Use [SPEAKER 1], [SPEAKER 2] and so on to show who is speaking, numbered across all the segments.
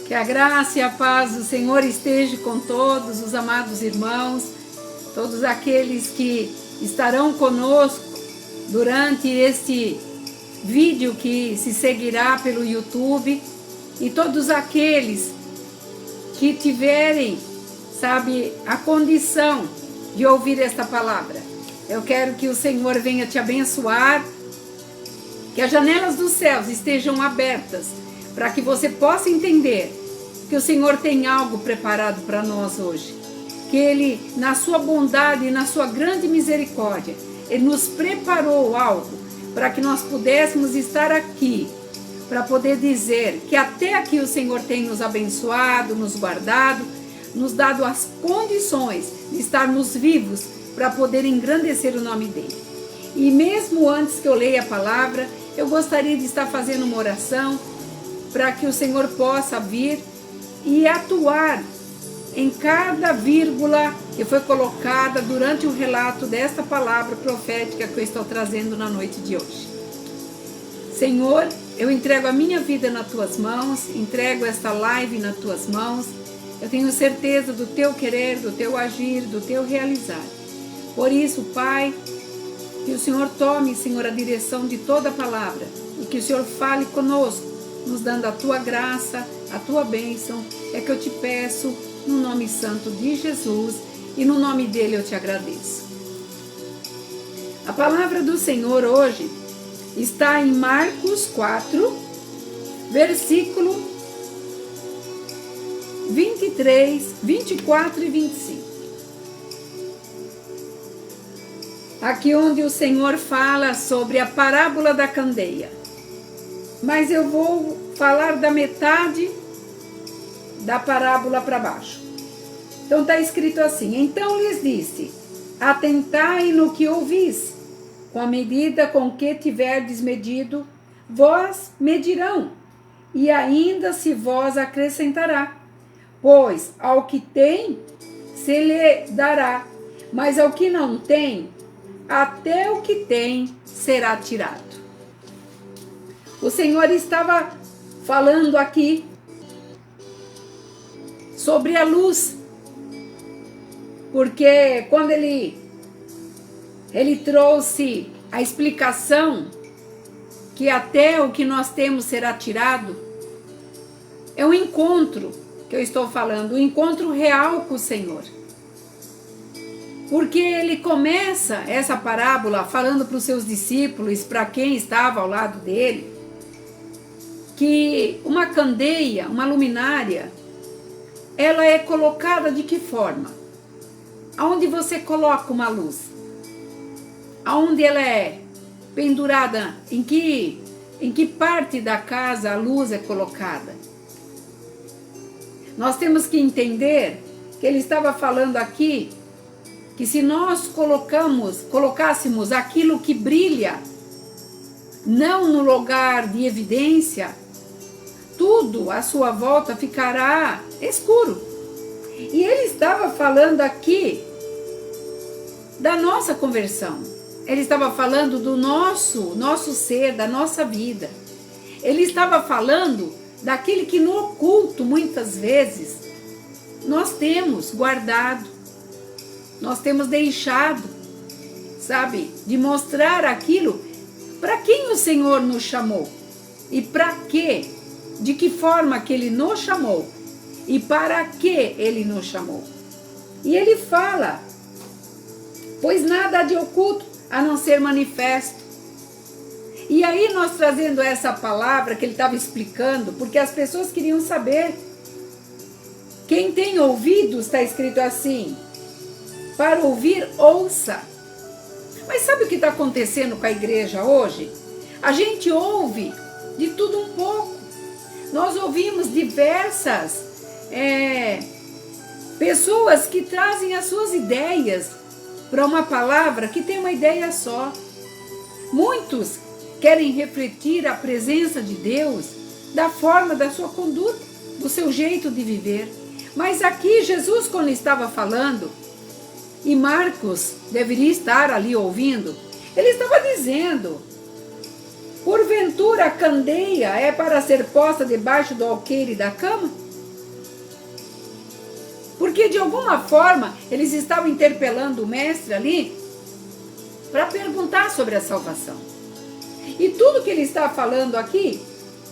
[SPEAKER 1] Que a graça e a paz do Senhor esteja com todos os amados irmãos, todos aqueles que estarão conosco durante este vídeo que se seguirá pelo YouTube e todos aqueles que tiverem, a condição de ouvir esta palavra. Eu quero que o Senhor venha te abençoar, que as janelas dos céus estejam abertas, para que você possa entender que o Senhor tem algo preparado para nós hoje. Que Ele, na sua bondade e na sua grande misericórdia, Ele nos preparou algo para que nós pudéssemos estar aqui, para poder dizer que até aqui o Senhor tem nos abençoado, nos guardado, nos dado as condições de estarmos vivos para poder engrandecer o nome dEle. E mesmo antes que eu leia a palavra, eu gostaria de estar fazendo uma oração para que o Senhor possa vir e atuar em cada vírgula que foi colocada durante o relato desta palavra profética que eu estou trazendo na noite de hoje. Senhor, eu entrego a minha vida nas Tuas mãos, entrego esta live nas Tuas mãos. Eu tenho certeza do Teu querer, do Teu agir, do Teu realizar. Por isso, Pai, que o Senhor tome, Senhor, a direção de toda a palavra e que o Senhor fale conosco, nos dando a Tua graça, a Tua bênção. É que eu te peço no nome santo de Jesus e no nome dEle eu te agradeço. A palavra do Senhor hoje está em Marcos 4, versículo 23, 24 e 25. Aqui onde o Senhor fala sobre a parábola da candeia. Mas eu vou falar da metade da parábola para baixo. Então está escrito assim: então lhes disse, atentai no que ouvis, com a medida com que tiverdes medido, vós medirão, e ainda se vos acrescentará. Pois ao que tem, se lhe dará, mas ao que não tem, até o que tem será tirado. O Senhor estava falando aqui sobre a luz, porque quando ele trouxe a explicação que até o que nós temos será tirado, é um encontro que eu estou falando, um encontro real com o Senhor. Porque ele começa essa parábola falando para os seus discípulos, para quem estava ao lado dele, que uma candeia, uma luminária, ela é colocada de que forma? Aonde você coloca uma luz? Aonde ela é pendurada? Em que parte da casa a luz é colocada? Nós temos que entender que ele estava falando aqui que se nós colocássemos aquilo que brilha, não no lugar de evidência, tudo à sua volta ficará escuro. E ele estava falando aqui da nossa conversão. Ele estava falando do nosso ser, da nossa vida. Ele estava falando daquele que no oculto, muitas vezes, nós temos guardado. Nós temos deixado, de mostrar aquilo para quem o Senhor nos chamou. E para quê? De que forma que Ele nos chamou? E para que Ele nos chamou? E Ele fala, pois nada há de oculto a não ser manifesto. E aí nós trazendo essa palavra que Ele estava explicando, porque as pessoas queriam saber. Quem tem ouvidos, está escrito assim, para ouvir, ouça. Mas sabe o que está acontecendo com a igreja hoje? A gente ouve de tudo um pouco. Nós ouvimos diversas pessoas que trazem as suas ideias para uma palavra que tem uma ideia só. Muitos querem refletir a presença de Deus da forma da sua conduta, do seu jeito de viver. Mas aqui Jesus, quando estava falando, e Marcos deveria estar ali ouvindo, ele estava dizendo, porventura a candeia é para ser posta debaixo do alqueire da cama? Porque de alguma forma eles estavam interpelando o mestre ali para perguntar sobre a salvação. E tudo que ele está falando aqui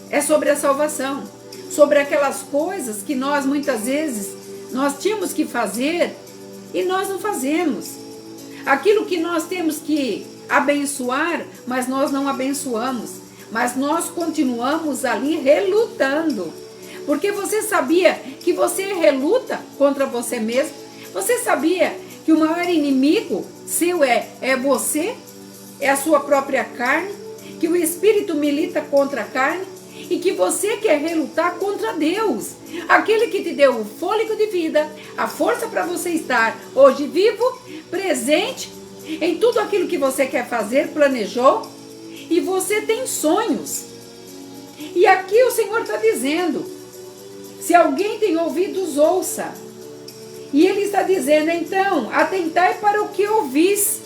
[SPEAKER 1] é sobre a salvação, sobre aquelas coisas que nós muitas vezes nós tínhamos que fazer e nós não fazemos. Aquilo que nós temos que abençoar, mas nós não abençoamos. Mas nós continuamos ali relutando. Porque você sabia que você reluta contra você mesmo? Você sabia que o maior inimigo seu é você? É a sua própria carne? Que o espírito milita contra a carne? E que você quer relutar contra Deus, aquele que te deu o fôlego de vida, a força para você estar hoje vivo, presente, em tudo aquilo que você quer fazer, planejou, e você tem sonhos. E aqui o Senhor está dizendo, se alguém tem ouvidos, ouça. E Ele está dizendo, então, atentai para o que ouvis.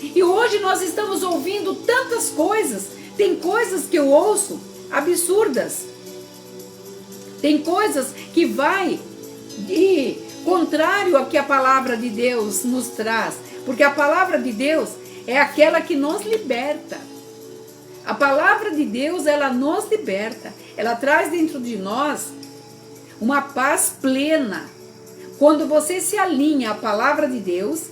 [SPEAKER 1] E hoje nós estamos ouvindo tantas coisas, tem coisas que eu ouço, absurdas. Tem coisas que vai de contrário ao que a palavra de Deus nos traz. Porque a palavra de Deus é aquela que nos liberta. A palavra de Deus, ela nos liberta. Ela traz dentro de nós uma paz plena. Quando você se alinha à palavra de Deus,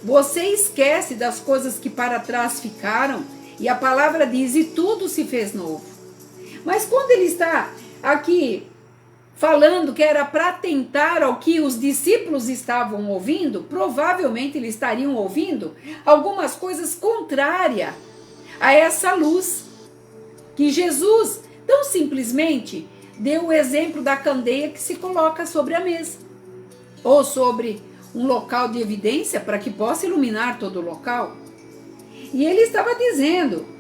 [SPEAKER 1] você esquece das coisas que para trás ficaram. E a palavra diz, e tudo se fez novo. Mas quando ele está aqui falando que era para atentar ao que os discípulos estavam ouvindo, provavelmente eles estariam ouvindo algumas coisas contrárias a essa luz. Que Jesus tão simplesmente deu o exemplo da candeia que se coloca sobre a mesa. Ou sobre um local de evidência para que possa iluminar todo o local. E ele estava dizendo...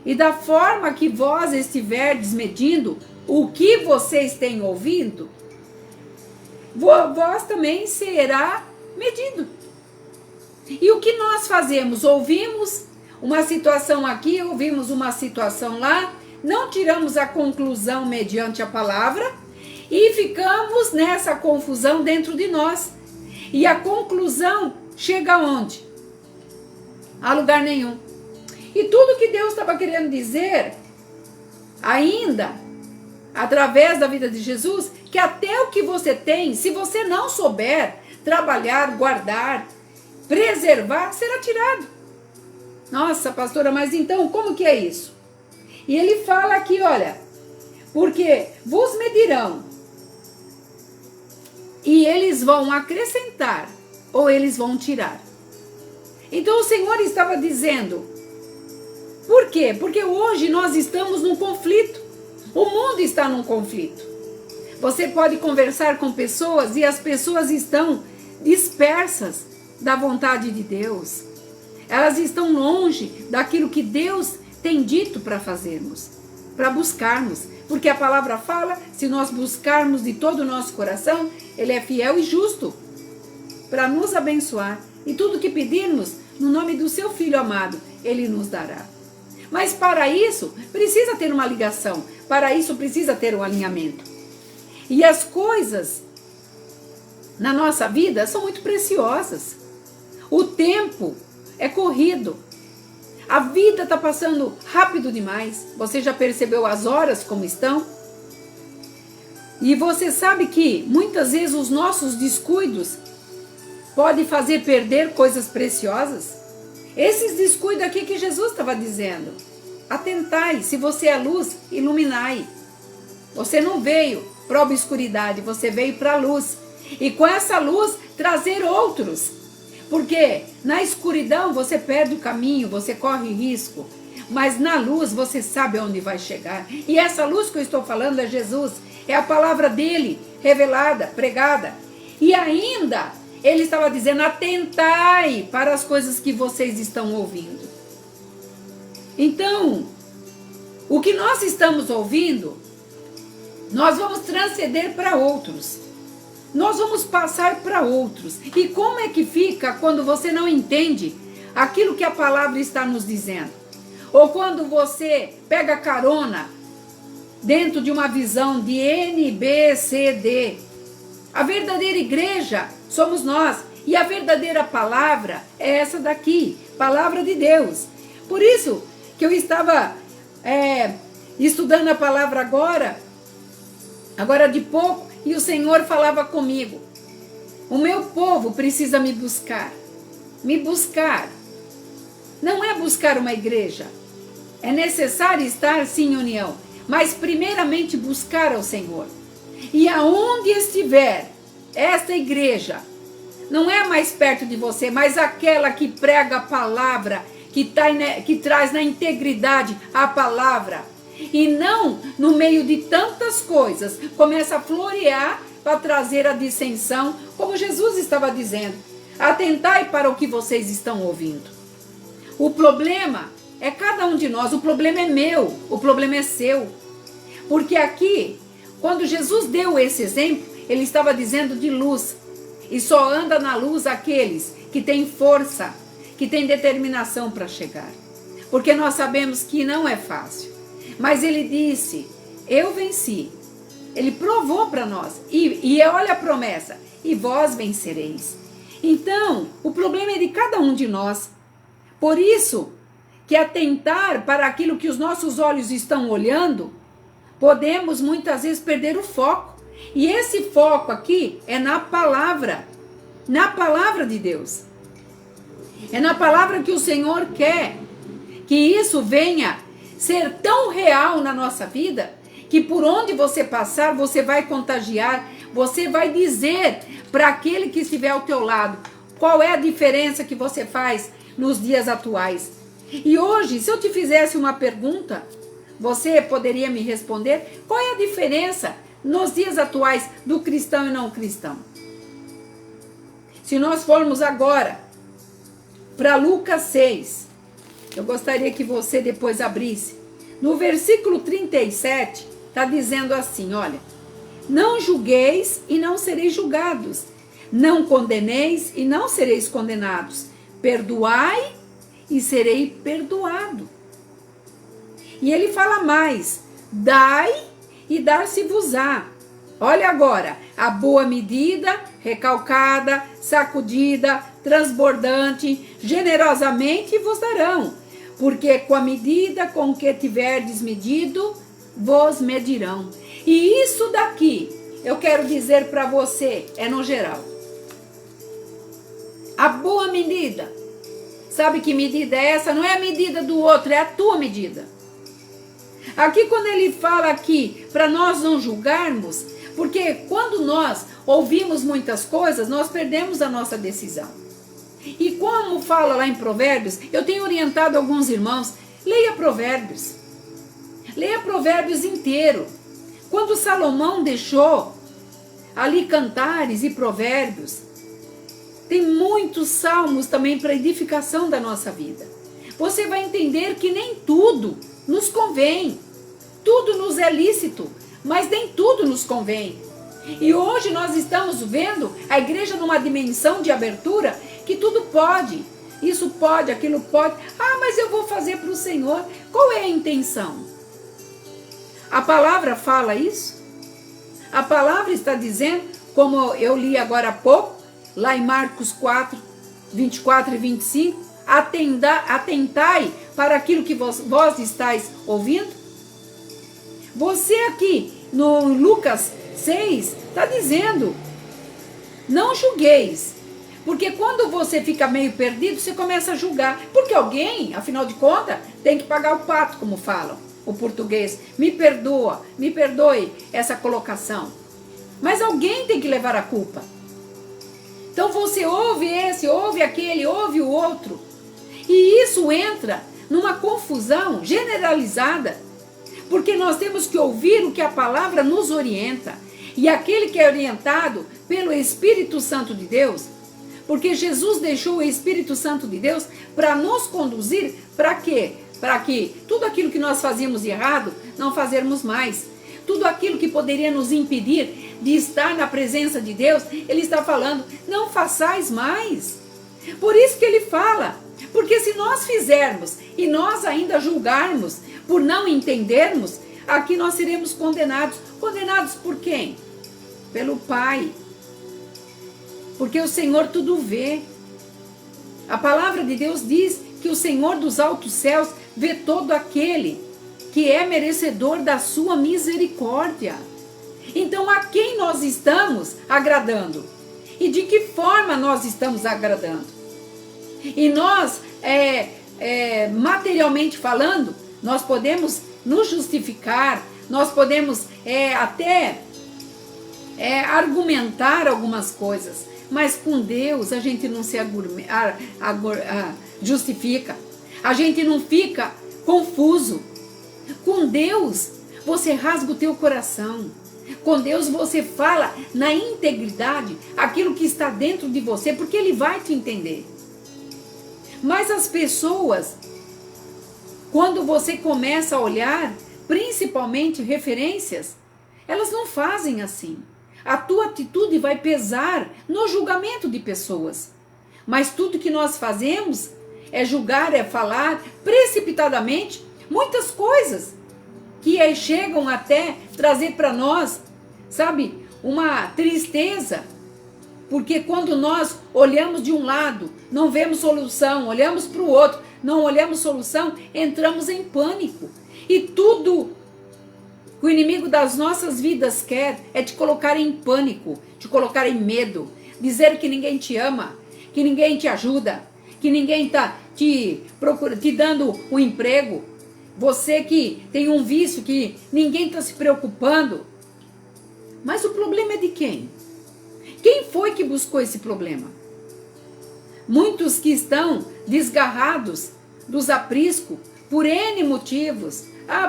[SPEAKER 1] E da forma que vós estiverdes medindo o que vocês têm ouvido, vós também será medido. E o que nós fazemos? Ouvimos uma situação aqui, ouvimos uma situação lá, não tiramos a conclusão mediante a palavra e ficamos nessa confusão dentro de nós. E a conclusão chega aonde? A lugar nenhum. E tudo que Deus estava querendo dizer, ainda, através da vida de Jesus, que até o que você tem, se você não souber trabalhar, guardar, preservar, será tirado. Nossa, pastora, mas então como que é isso? E ele fala aqui, olha, porque vos medirão, e eles vão acrescentar, ou eles vão tirar. Então o Senhor estava dizendo... Por quê? Porque hoje nós estamos num conflito. O mundo está num conflito. Você pode conversar com pessoas e as pessoas estão dispersas da vontade de Deus. Elas estão longe daquilo que Deus tem dito para fazermos, para buscarmos. Porque a palavra fala, se nós buscarmos de todo o nosso coração, Ele é fiel e justo para nos abençoar. E tudo que pedirmos, no nome do seu Filho amado, Ele nos dará. Mas para isso, precisa ter uma ligação. Para isso, precisa ter um alinhamento. E as coisas na nossa vida são muito preciosas. O tempo é corrido. A vida está passando rápido demais. Você já percebeu as horas como estão? E você sabe que muitas vezes os nossos descuidos podem fazer perder coisas preciosas? Esses descuidos aqui que Jesus estava dizendo. Atentai, se você é luz, iluminai. Você não veio para a obscuridade, você veio para a luz. E com essa luz, trazer outros. Porque na escuridão você perde o caminho, você corre risco. Mas na luz você sabe aonde vai chegar. E essa luz que eu estou falando é Jesus. É a palavra dele, revelada, pregada. E ainda... Ele estava dizendo, atentai para as coisas que vocês estão ouvindo. Então, o que nós estamos ouvindo, nós vamos transcender para outros. Nós vamos passar para outros. E como é que fica quando você não entende aquilo que a palavra está nos dizendo? Ou quando você pega carona dentro de uma visão de N, B, C, D. A verdadeira igreja somos nós. E a verdadeira palavra é essa daqui, palavra de Deus. Por isso que eu estava estudando a palavra agora de pouco, e o Senhor falava comigo. O meu povo precisa me buscar. Me buscar. Não é buscar uma igreja. É necessário estar sim em união. Mas primeiramente buscar ao Senhor. E aonde estiver esta igreja, não é mais perto de você, mas aquela que prega a palavra, que traz na integridade a palavra. E não no meio de tantas coisas, começa a florear para trazer a dissensão, como Jesus estava dizendo. Atentai para o que vocês estão ouvindo. O problema é cada um de nós, o problema é meu, o problema é seu. Porque aqui, quando Jesus deu esse exemplo, ele estava dizendo de luz. E só anda na luz aqueles que têm força, que têm determinação para chegar. Porque nós sabemos que não é fácil. Mas ele disse, eu venci. Ele provou para nós. E olha a promessa, e vós vencereis. Então, o problema é de cada um de nós. Por isso, que atentar para aquilo que os nossos olhos estão olhando, podemos muitas vezes perder o foco. E esse foco aqui é na palavra de Deus. É na palavra que o Senhor quer que isso venha ser tão real na nossa vida, que por onde você passar, você vai contagiar, você vai dizer para aquele que estiver ao teu lado, qual é a diferença que você faz nos dias atuais. E hoje, se eu te fizesse uma pergunta, você poderia me responder, qual é a diferença nos dias atuais do cristão e não cristão? Se nós formos agora para Lucas 6, eu gostaria que você depois abrisse. No versículo 37, está dizendo assim, olha, não julgueis e não sereis julgados, não condeneis e não sereis condenados, perdoai e serei perdoado. E ele fala mais, dai e dar-se-vos-á. Olha agora, a boa medida, recalcada, sacudida, transbordante, generosamente vos darão, porque com a medida com que tiverdes medido, vos medirão. E isso daqui, eu quero dizer para você, é no geral. A boa medida, sabe que medida é essa? Não é a medida do outro, é a tua medida. Aqui quando ele fala aqui, para nós não julgarmos, porque quando nós ouvimos muitas coisas, nós perdemos a nossa decisão. E como fala lá em Provérbios, eu tenho orientado alguns irmãos, leia Provérbios. Leia Provérbios inteiro. Quando Salomão deixou ali Cantares e Provérbios, tem muitos salmos também para edificação da nossa vida. Você vai entender que nem tudo nos convém. Tudo nos é lícito, mas nem tudo nos convém. E hoje nós estamos vendo a igreja numa dimensão de abertura que tudo pode. Isso pode, aquilo pode. Ah, mas eu vou fazer para o Senhor. Qual é a intenção? A palavra fala isso? A palavra está dizendo, como eu li agora há pouco, lá em Marcos 4, 24 e 25, atentai para aquilo que vós estáis ouvindo. Você aqui no Lucas 6 está dizendo, não julgueis, porque quando você fica meio perdido, você começa a julgar, porque alguém, afinal de contas, tem que pagar o pato, como falam o português. Me perdoe essa colocação, mas alguém tem que levar a culpa. Então você ouve esse, ouve aquele, ouve o outro, e isso entra numa confusão generalizada, porque nós temos que ouvir o que a palavra nos orienta, e aquele que é orientado pelo Espírito Santo de Deus, porque Jesus deixou o Espírito Santo de Deus para nos conduzir, para quê? Para que tudo aquilo que nós fazíamos de errado, não fazermos mais. Tudo aquilo que poderia nos impedir de estar na presença de Deus, ele está falando, não façais mais. Por isso que ele fala, porque se nós fizermos e nós ainda julgarmos por não entendermos, aqui nós seremos condenados. Condenados por quem? Pelo Pai. porque o Senhor tudo vê. A palavra de Deus diz que o Senhor dos altos céus vê todo aquele que é merecedor da sua misericórdia. Então, a quem nós estamos agradando? E de que forma nós estamos agradando? E nós, materialmente falando, nós podemos nos justificar, nós podemos até argumentar algumas coisas, mas com Deus a gente não se justifica, a gente não fica confuso. Com Deus você rasga o teu coração, com Deus você fala na integridade aquilo que está dentro de você, porque Ele vai te entender. Mas as pessoas, quando você começa a olhar, principalmente referências, elas não fazem assim. A tua atitude vai pesar no julgamento de pessoas. Mas tudo que nós fazemos é julgar, é falar precipitadamente muitas coisas que chegam até trazer para nós, sabe, uma tristeza. Porque quando nós olhamos de um lado, não vemos solução, olhamos para o outro, não olhamos solução, entramos em pânico. E tudo que o inimigo das nossas vidas quer é te colocar em pânico, te colocar em medo, dizer que ninguém te ama, que ninguém te ajuda, que ninguém está te dando um emprego, você que tem um vício, que ninguém está se preocupando. Mas o problema é de quem? Quem foi que buscou esse problema? Muitos que estão desgarrados dos apriscos por N motivos.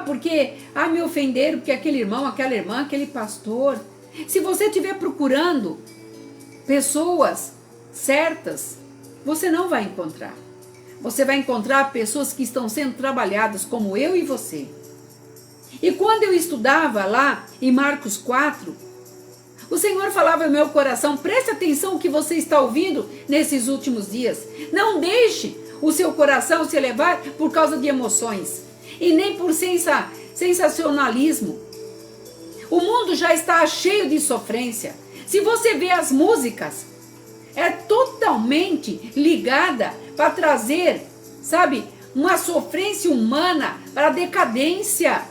[SPEAKER 1] Porque me ofenderam, porque aquele irmão, aquela irmã, aquele pastor. Se você estiver procurando pessoas certas, você não vai encontrar. Você vai encontrar pessoas que estão sendo trabalhadas como eu e você. E quando eu estudava lá em Marcos 4, o Senhor falava ao meu coração: preste atenção no que você está ouvindo nesses últimos dias. Não deixe o seu coração se levar por causa de emoções e nem por sensacionalismo. O mundo já está cheio de sofrência. Se você vê as músicas, é totalmente ligada para trazer, sabe, uma sofrência humana, para a decadência,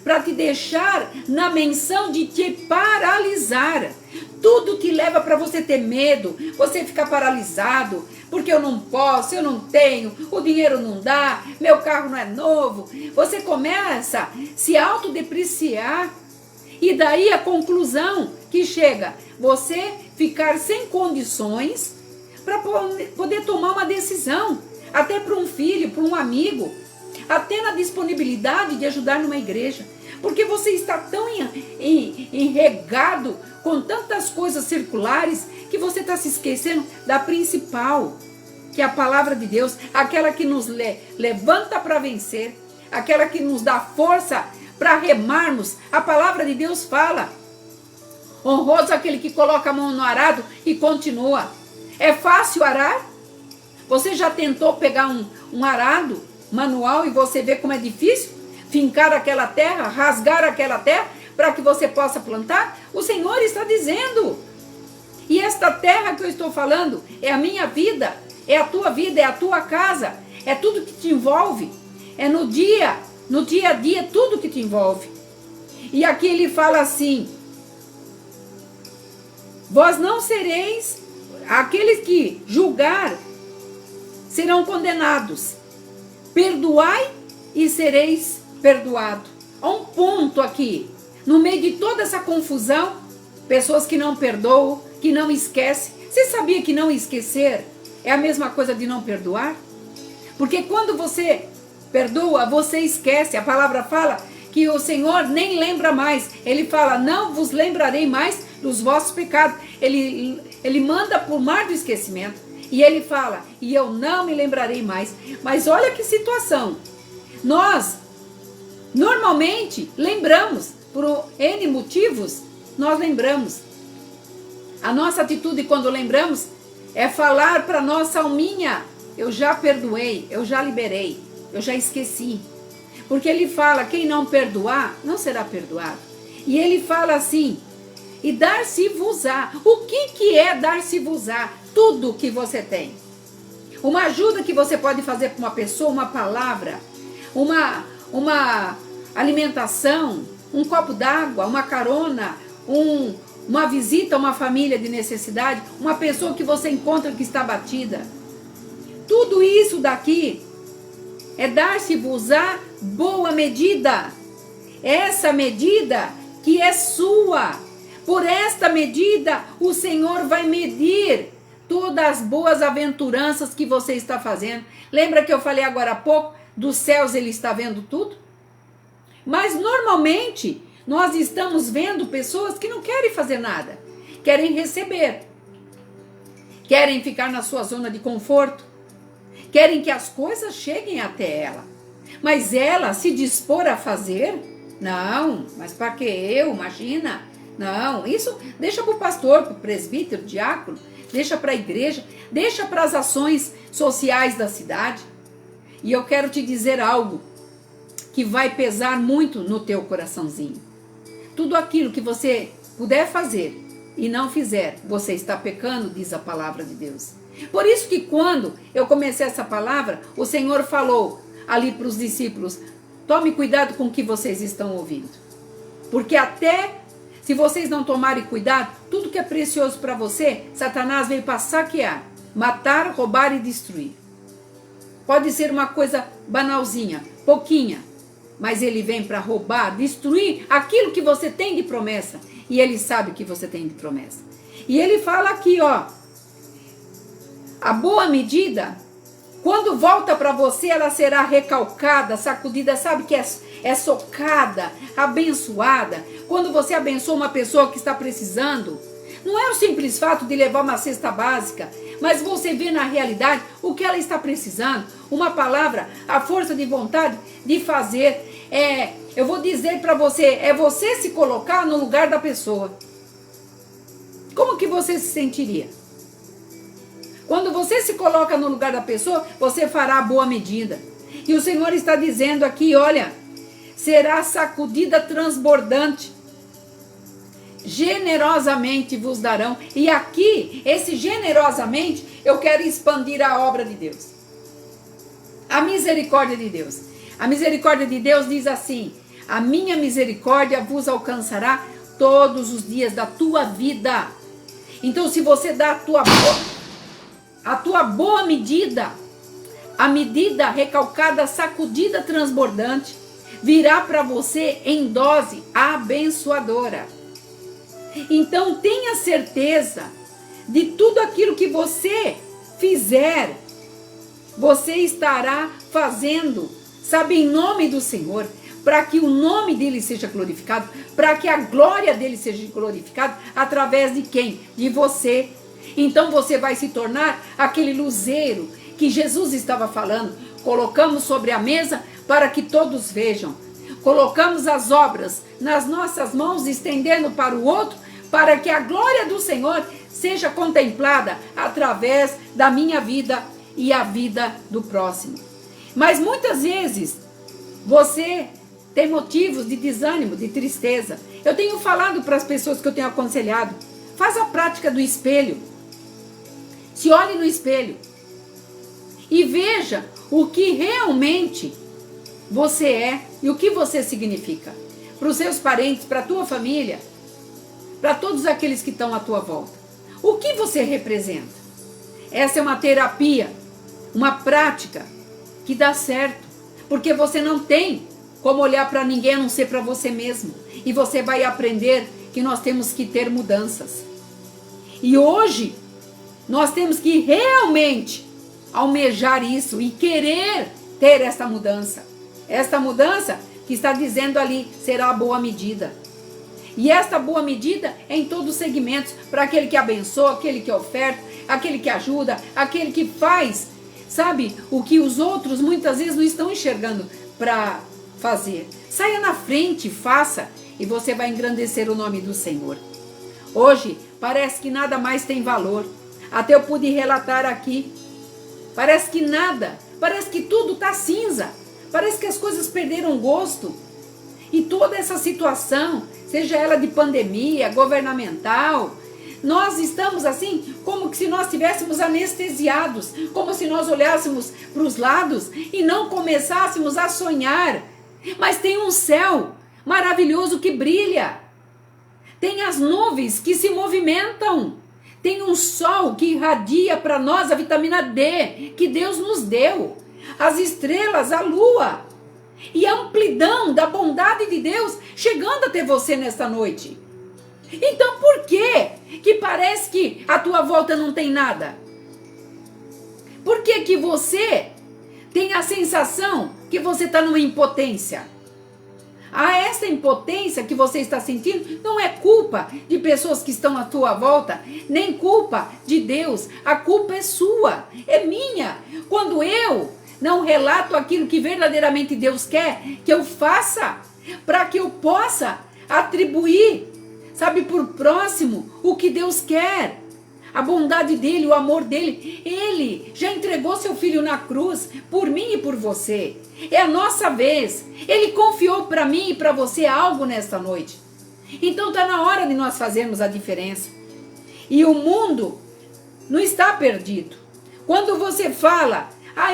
[SPEAKER 1] para te deixar na menção de te paralisar. Tudo te leva para você ter medo, você ficar paralisado, porque eu não posso, eu não tenho, o dinheiro não dá, meu carro não é novo. Você começa a se autodepreciar, e daí a conclusão que chega, você ficar sem condições para poder tomar uma decisão, até para um filho, para um amigo, até na disponibilidade de ajudar numa igreja, porque você está tão enregado com tantas coisas circulares que você está se esquecendo da principal, que é a palavra de Deus, aquela que nos levanta para vencer, aquela que nos dá força para remarmos. A palavra de Deus fala: honroso aquele que coloca a mão no arado e continua. É fácil arar? Você já tentou pegar um arado manual e você vê como é difícil? Fincar aquela terra, rasgar aquela terra para que você possa plantar? O Senhor está dizendo. E esta terra que eu estou falando é a minha vida, é a tua vida, é a tua casa, é tudo que te envolve, é no dia a dia, tudo que te envolve. E aqui ele fala assim: vós não sereis, aqueles que julgar serão condenados, perdoai e sereis perdoados. Há um ponto aqui, no meio de toda essa confusão, pessoas que não perdoam, que não esquecem. Você sabia que não esquecer é a mesma coisa de não perdoar? Porque quando você perdoa, você esquece. A palavra fala que o Senhor nem lembra mais. Ele fala: não vos lembrarei mais dos vossos pecados. Ele manda por mar do esquecimento. E ele fala: e eu não me lembrarei mais. Mas olha que situação. Nós, normalmente, lembramos. Por N motivos, nós lembramos. A nossa atitude quando lembramos é falar para nossa alminha: eu já perdoei, eu já liberei, eu já esqueci. Porque ele fala: quem não perdoar, não será perdoado. E ele fala assim: e dar-se-vos-á. O que é dar-se-vos-á? Tudo que você tem. Uma ajuda que você pode fazer para uma pessoa, uma palavra, uma alimentação, um copo d'água, uma carona, uma visita a uma família de necessidade, uma pessoa que você encontra que está abatida. Tudo isso daqui é dar-se-vos-á boa medida. Essa medida que é sua. Por esta medida, o Senhor vai medir todas as boas aventuranças que você está fazendo. Lembra que eu falei agora há pouco, dos céus ele está vendo tudo? Mas normalmente, nós estamos vendo pessoas que não querem fazer nada. Querem receber. Querem ficar na sua zona de conforto. Querem que as coisas cheguem até ela. Mas ela se dispor a fazer? Não, mas para que eu? Imagina. Não, isso deixa para o pastor, para o presbítero, diácono, deixa para a igreja, deixa para as ações sociais da cidade. E eu quero te dizer algo que vai pesar muito no teu coraçãozinho. Tudo aquilo que você puder fazer e não fizer, você está pecando, diz a palavra de Deus. Por isso que quando eu comecei essa palavra, o Senhor falou ali para os discípulos, tome cuidado com o que vocês estão ouvindo. Porque até se vocês não tomarem cuidado, tudo que é precioso para você, Satanás veio para saquear, matar, roubar e destruir. Pode ser uma coisa banalzinha, pouquinha, mas ele vem para roubar, destruir aquilo que você tem de promessa. E ele sabe o que você tem de promessa. E ele fala aqui, ó, a boa medida, quando volta para você, ela será recalcada, sacudida, sabe que é socada, abençoada. Quando você abençoa uma pessoa que está precisando, não é o simples fato de levar uma cesta básica, mas você vê na realidade o que ela está precisando. Uma palavra, a força de vontade de fazer. Eu vou dizer para você, é você se colocar no lugar da pessoa. Como que você se sentiria? Quando você se coloca no lugar da pessoa, você fará a boa medida. E o Senhor está dizendo aqui, olha, será sacudida transbordante. Generosamente vos darão. E aqui, esse generosamente, eu quero expandir a obra de Deus. A misericórdia de Deus. A misericórdia de Deus diz assim, a minha misericórdia vos alcançará todos os dias da tua vida. Então, se você dá a tua boa medida, a medida recalcada, sacudida, transbordante, virá para você em dose abençoadora. Então tenha certeza de tudo aquilo que você fizer, você estará fazendo, sabe, em nome do Senhor, para que o nome dele seja glorificado, para que a glória dele seja glorificada, através de quem? De você. Então você vai se tornar aquele luzeiro que Jesus estava falando. Colocamos sobre a mesa para que todos vejam. Colocamos as obras nas nossas mãos, estendendo para o outro, para que a glória do Senhor seja contemplada através da minha vida e a vida do próximo. Mas muitas vezes você tem motivos de desânimo, de tristeza. Eu tenho falado para as pessoas que eu tenho aconselhado, faz a prática do espelho. Se olhe no espelho e veja o que realmente você é e o que você significa para os seus parentes, para a tua família, para todos aqueles que estão à tua volta. O que você representa? Essa é uma terapia, uma prática que dá certo, porque você não tem como olhar para ninguém a não ser para você mesmo. E você vai aprender que nós temos que ter mudanças. E hoje nós temos que realmente almejar isso e querer ter essa mudança. Esta mudança que está dizendo ali será a boa medida. E esta boa medida é em todos os segmentos, para aquele que abençoa, aquele que oferta, aquele que ajuda, aquele que faz, sabe, o que os outros muitas vezes não estão enxergando para fazer. Saia na frente, faça, e você vai engrandecer o nome do Senhor. Hoje parece que nada mais tem valor. Até eu pude relatar aqui. Parece que nada, parece que tudo está cinza. Parece que as coisas perderam gosto. E toda essa situação, seja ela de pandemia, governamental, nós estamos assim, como se nós estivéssemos anestesiados, como se nós olhássemos para os lados e não começássemos a sonhar. Mas tem um céu maravilhoso que brilha, tem as nuvens que se movimentam, tem um sol que irradia para nós a vitamina D que Deus nos deu, as estrelas, a lua e a amplidão da bondade de Deus chegando até você nesta noite. Então por que parece que à tua volta não tem nada? Por que você tem a sensação que você está numa impotência? Essa impotência que você está sentindo não é culpa de pessoas que estão à tua volta, nem culpa de Deus. A culpa é sua, é minha. Quando eu não relato aquilo que verdadeiramente Deus quer que eu faça, para que eu possa atribuir, sabe, por próximo o que Deus quer, a bondade dele, o amor dele. Ele já entregou seu filho na cruz por mim e por você. É a nossa vez. Ele confiou para mim e para você algo nesta noite. Então está na hora de nós fazermos a diferença. E o mundo não está perdido. Quando você fala,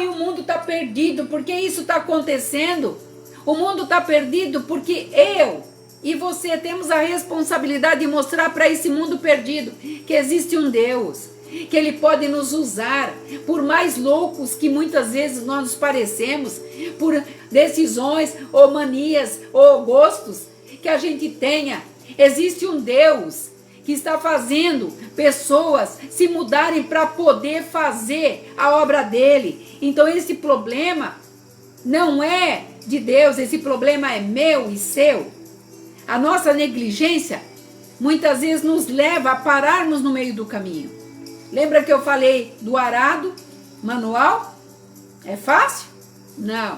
[SPEAKER 1] o mundo está perdido porque isso está acontecendo, o mundo está perdido porque eu e você temos a responsabilidade de mostrar para esse mundo perdido que existe um Deus, que Ele pode nos usar, por mais loucos que muitas vezes nós nos parecemos, por decisões ou manias ou gostos que a gente tenha. Existe um Deus que está fazendo pessoas se mudarem para poder fazer a obra dele. Então esse problema não é de Deus, esse problema é meu e seu. A nossa negligência muitas vezes nos leva a pararmos no meio do caminho. Lembra que eu falei do arado manual? É fácil? Não.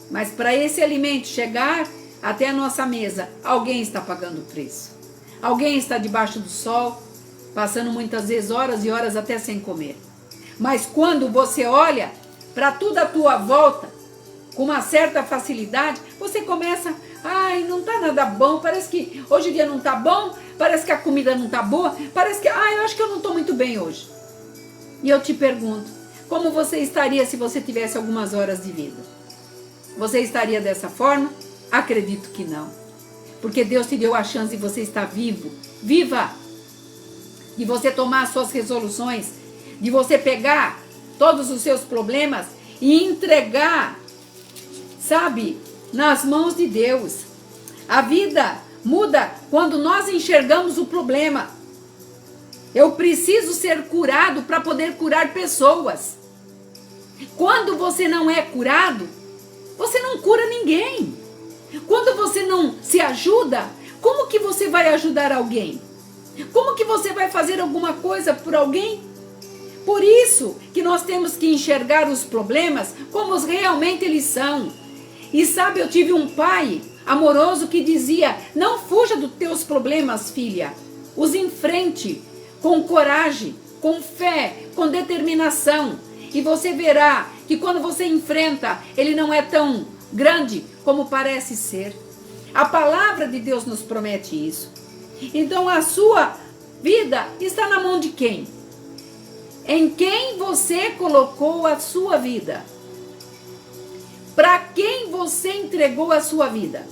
[SPEAKER 1] Mas para esse alimento chegar até a nossa mesa, alguém está pagando o preço. Alguém está debaixo do sol, passando muitas vezes horas e horas até sem comer. Mas quando você olha para tudo à tua volta, com uma certa facilidade, você começa, não está nada bom, parece que hoje o dia não está bom, parece que a comida não está boa, parece que, eu acho que eu não estou muito bem hoje. E eu te pergunto, como você estaria se você tivesse algumas horas de vida? Você estaria dessa forma? Acredito que não. Porque Deus te deu a chance de você estar vivo, viva, de você tomar as suas resoluções, de você pegar todos os seus problemas e entregar, sabe, nas mãos de Deus. A vida muda quando nós enxergamos o problema. Eu preciso ser curado para poder curar pessoas. Quando você não é curado, você não cura ninguém. Quando você não se ajuda, como que você vai ajudar alguém? Como que você vai fazer alguma coisa por alguém? Por isso que nós temos que enxergar os problemas como realmente eles são. E sabe, eu tive um pai amoroso que dizia, não fuja dos teus problemas, filha. Os enfrente com coragem, com fé, com determinação. E você verá que quando você enfrenta, ele não é tão grande como parece ser. A palavra de Deus nos promete isso. Então a sua vida está na mão de quem? Em quem você colocou a sua vida? Para quem você entregou a sua vida?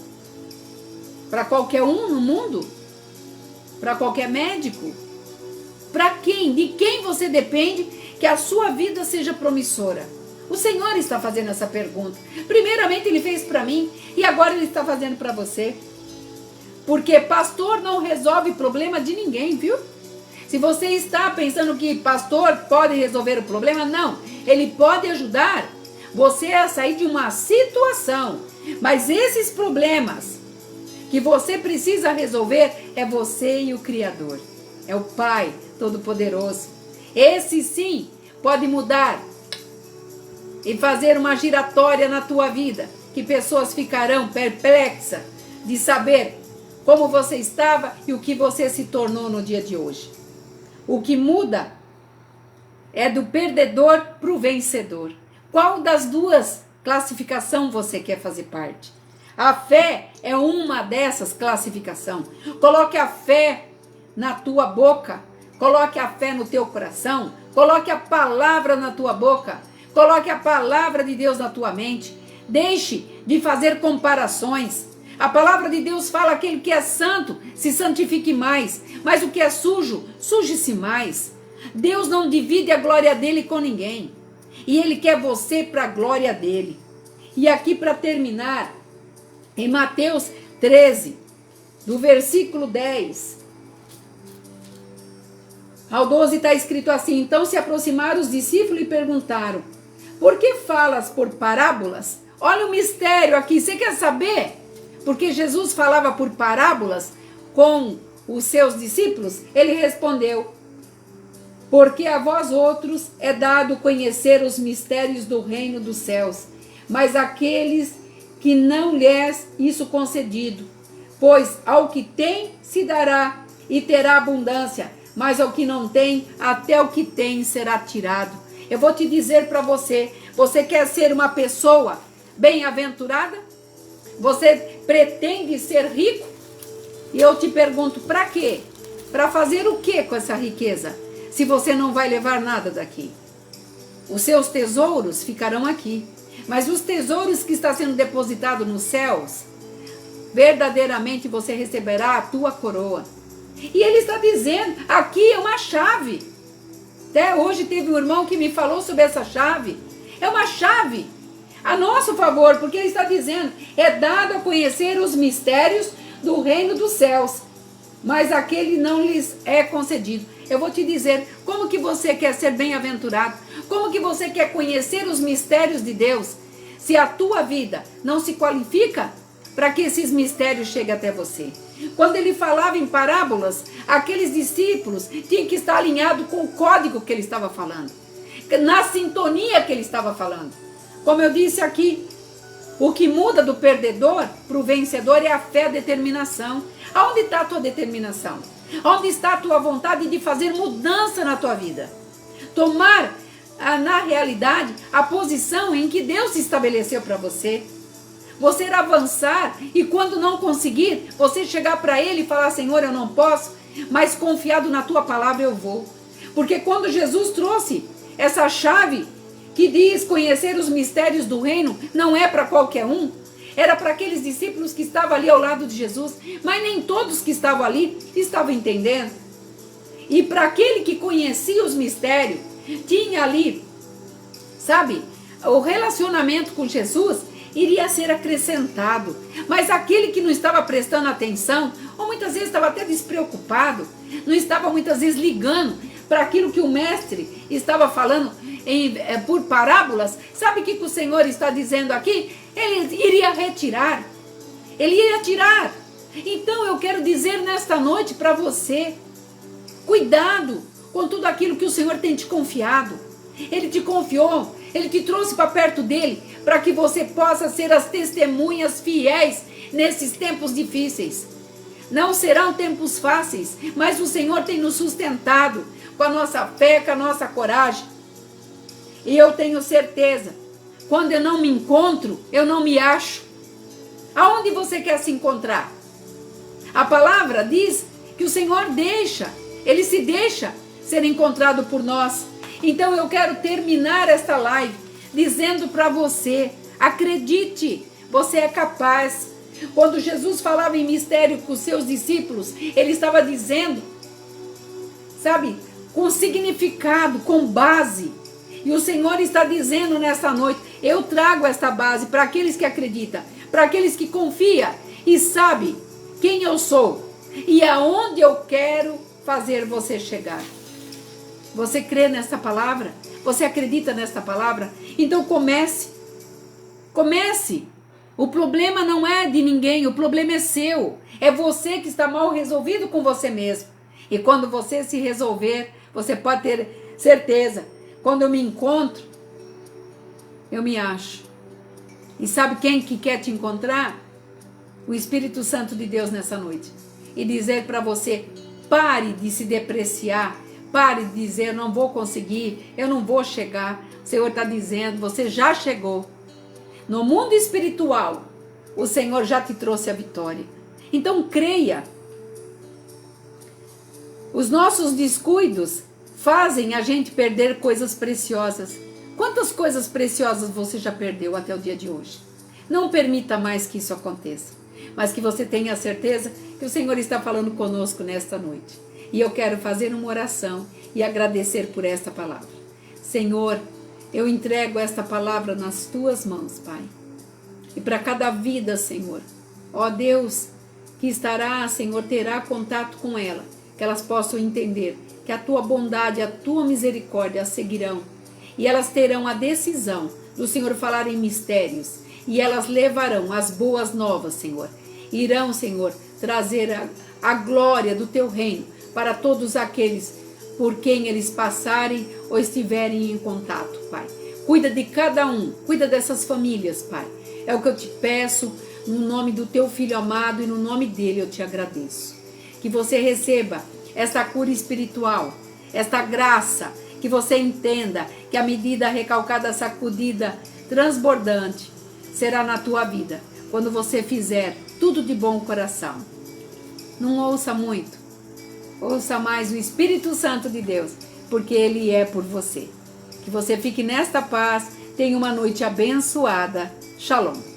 [SPEAKER 1] Para qualquer um no mundo? Para qualquer médico? Para quem? De quem você depende que a sua vida seja promissora? O Senhor está fazendo essa pergunta. Primeiramente Ele fez para mim e agora Ele está fazendo para você. Porque pastor não resolve problema de ninguém, viu? Se você está pensando que pastor pode resolver o problema, não. Ele pode ajudar você a sair de uma situação. Mas esses problemas que você precisa resolver é você e o Criador. É o Pai Todo-Poderoso. Esse sim pode mudar e fazer uma giratória na tua vida, que pessoas ficarão perplexas de saber como você estava e o que você se tornou no dia de hoje. O que muda é do perdedor para o vencedor. Qual das duas classificações você quer fazer parte? A fé é uma dessas classificações. Coloque a fé na tua boca, coloque a fé no teu coração, coloque a palavra na tua boca, coloque a palavra de Deus na tua mente. Deixe de fazer comparações. A palavra de Deus fala: aquele que é santo se santifique mais, mas o que é sujo, suje-se mais. Deus não divide a glória dele com ninguém, e ele quer você para a glória dele. E aqui, para terminar, em Mateus 13, do versículo 10 ao 12, está escrito assim: então se aproximaram os discípulos e perguntaram: por que falas por parábolas? Olha o mistério aqui, você quer saber? Porque Jesus falava por parábolas com os seus discípulos. Ele respondeu: porque a vós outros é dado conhecer os mistérios do reino dos céus, mas aqueles que não lhes isso concedido. Pois ao que tem se dará e terá abundância, mas ao que não tem, até o que tem será tirado. Eu vou te dizer para você: você quer ser uma pessoa bem-aventurada? Você pretende ser rico? E eu te pergunto, para quê? Para fazer o quê com essa riqueza? Se você não vai levar nada daqui. Os seus tesouros ficarão aqui, mas os tesouros que estão sendo depositados nos céus, verdadeiramente você receberá a tua coroa. E ele está dizendo, aqui é uma chave. Até hoje teve um irmão que me falou sobre essa chave. É uma chave a nosso favor, porque ele está dizendo: é dado a conhecer os mistérios do reino dos céus, mas aquele não lhes é concedido. Eu vou te dizer, como que você quer ser bem-aventurado? Como que você quer conhecer os mistérios de Deus, se a tua vida não se qualifica para que esses mistérios cheguem até você? Quando ele falava em parábolas, aqueles discípulos tinham que estar alinhados com o código que ele estava falando, na sintonia que ele estava falando. Como eu disse aqui, o que muda do perdedor para o vencedor é a fé e a determinação. Aonde está a tua determinação? Onde está a tua vontade de fazer mudança na tua vida? Tomar, na realidade, a posição em que Deus estabeleceu para você. Você avançar e quando não conseguir, você chegar para Ele e falar: Senhor, eu não posso, mas confiado na tua palavra eu vou. Porque quando Jesus trouxe essa chave que diz conhecer os mistérios do reino, não é para qualquer um. Era para aqueles discípulos que estavam ali ao lado de Jesus, mas nem todos que estavam ali estavam entendendo. E para aquele que conhecia os mistérios, tinha ali, sabe, o relacionamento com Jesus iria ser acrescentado. Mas aquele que não estava prestando atenção, ou muitas vezes estava até despreocupado, não estava muitas vezes ligando para aquilo que o mestre estava falando por parábolas, sabe o que o Senhor está dizendo aqui? Ele iria retirar. Ele iria tirar. Então eu quero dizer nesta noite para você: cuidado com tudo aquilo que o Senhor tem te confiado. Ele te confiou, Ele te trouxe para perto dele, para que você possa ser as testemunhas fiéis nesses tempos difíceis. Não serão tempos fáceis, mas o Senhor tem nos sustentado com a nossa fé, com a nossa coragem. E eu tenho certeza, quando eu não me encontro, eu não me acho. Aonde você quer se encontrar? A palavra diz que o Senhor deixa, Ele se deixa ser encontrado por nós. Então eu quero terminar esta live dizendo para você: acredite, você é capaz. Quando Jesus falava em mistério com os seus discípulos, Ele estava dizendo, sabe, com significado, com base. E o Senhor está dizendo nessa noite: eu trago esta base para aqueles que acreditam, para aqueles que confiam e sabem quem eu sou e aonde eu quero fazer você chegar. Você crê nessa palavra? Você acredita nessa palavra? Então comece. Comece. O problema não é de ninguém, o problema é seu. É você que está mal resolvido com você mesmo. E quando você se resolver, você pode ter certeza: quando eu me encontro, eu me acho. E sabe quem que quer te encontrar? O Espírito Santo de Deus nessa noite. E dizer para você: pare de se depreciar. Pare de dizer: eu não vou conseguir, eu não vou chegar. O Senhor está dizendo: você já chegou. No mundo espiritual, o Senhor já te trouxe a vitória. Então creia. Os nossos descuidos fazem a gente perder coisas preciosas. Quantas coisas preciosas você já perdeu até o dia de hoje? Não permita mais que isso aconteça, mas que você tenha a certeza que o Senhor está falando conosco nesta noite. E eu quero fazer uma oração e agradecer por esta palavra. Senhor, eu entrego esta palavra nas tuas mãos, Pai. E para cada vida, Senhor, ó Deus, que estará, Senhor, terá contato com ela, que elas possam entender que a tua bondade, a tua misericórdia as seguirão. E elas terão a decisão do Senhor falar em mistérios. E elas levarão as boas novas, Senhor. Irão, Senhor, trazer a glória do teu reino para todos aqueles por quem eles passarem ou estiverem em contato, Pai. Cuida de cada um, cuida dessas famílias, Pai. É o que eu te peço, no nome do teu Filho amado e no nome dele eu te agradeço. Que você receba esta cura espiritual, esta graça, que você entenda que a medida recalcada, sacudida, transbordante, será na tua vida, quando você fizer tudo de bom coração. Não ouça muito, ouça mais o Espírito Santo de Deus, porque Ele é por você. Que você fique nesta paz, tenha uma noite abençoada. Shalom.